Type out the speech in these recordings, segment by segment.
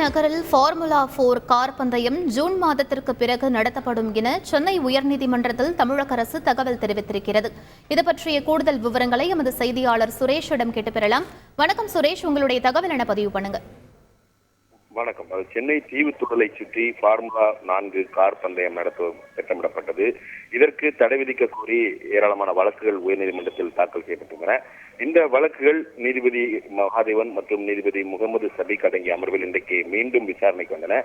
நகரில் formula 4 car பந்தயம் June மாதத்திற்கு பிறகு நடத்தப்படும் என சென்னை உயர்நீதிமன்றத்தில் தமிழக அரசு தகவல் தெரிவித்திருக்கிறது. இது பற்றிய கூடுதல் விவரங்களை எமது செய்தியாளர் சுரேஷிடம் கேட்டு பெறலாம். வணக்கம் சுரேஷ், உங்களுடைய தகவல் என பதிவு பண்ணுங்க. வணக்கம். சென்னை தீவுத்திடலை சுற்றி ஃபார்முலா 4 கார் பந்தயம் நடத்த திட்டமிடப்பட்டது. இதற்கு தடை விதிக்க கோரி ஏராளமான வழக்குகள் உயர்நீதிமன்றத்தில் தாக்கல் செய்யப்பட்டுள்ளன. இந்த வழக்குகள் நீதிபதி மகாதேவன் மற்றும் நீதிபதி முகமது சபீக் அடங்கிய அமர்வில் இன்றைக்கு மீண்டும் விசாரணைக்கு வந்தன.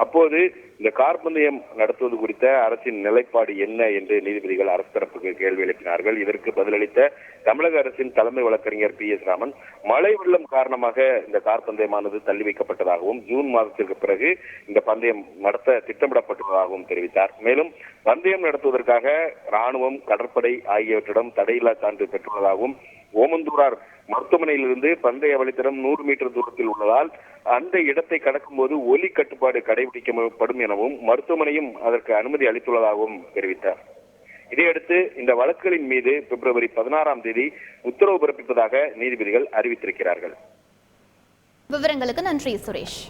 அப்போது இந்த கார் பந்தயம் நடத்துவது குறித்த அரசின் நிலைப்பாடு என்ன என்று நீதிபதிகள் அரசு தரப்புக்கு கேள்வி எழுப்பினார்கள். இதற்கு பதிலளித்த தமிழக அரசின் தலைமை வழக்கறிஞர் PS ராமன், மழை வெள்ளம் காரணமாக இந்த கார் பந்தயமானது தள்ளி வைக்கப்பட்டதாகவும் ஜூன் மாதத்திற்கு பிறகு இந்த பந்தயம் நடத்த திட்டமிடப்பட்டுள்ளதாகவும் தெரிவித்தார். மேலும் பந்தயம் நடத்துவதற்காக ராணுவம், கடற்படை ஆகியவற்றிடம் தடையில்லா சான்று பெற்றுள்ளதாகவும், ஓமந்தூரார் மருத்துவமனையிலிருந்து பந்தய வழித்தடம் 100 மீட்டர் தூரத்தில் உள்ளதால் அந்த இடத்தை கடக்கும் போது ஒலி கட்டுப்பாடு கடைபிடிக்கப்படும் எனவும் மருத்துவமனையும் அதற்கு அனுமதி அளித்துள்ளதாகவும் தெரிவித்தார். இதையடுத்து இந்த வழக்குகளின் மீது பிப்ரவரி 16ஆம் தேதி உத்தரவு பிறப்பிப்பதாக நீதிபதிகள் அறிவித்திருக்கிறார்கள். விவரங்களுக்கு நன்றி சுரேஷ்.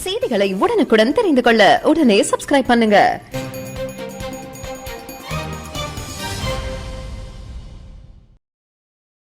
செய்திகளை உடனுக்குடன் தெரிந்து கொள்ள உடனே சப்ஸ்கிரைப் பண்ணுங்க.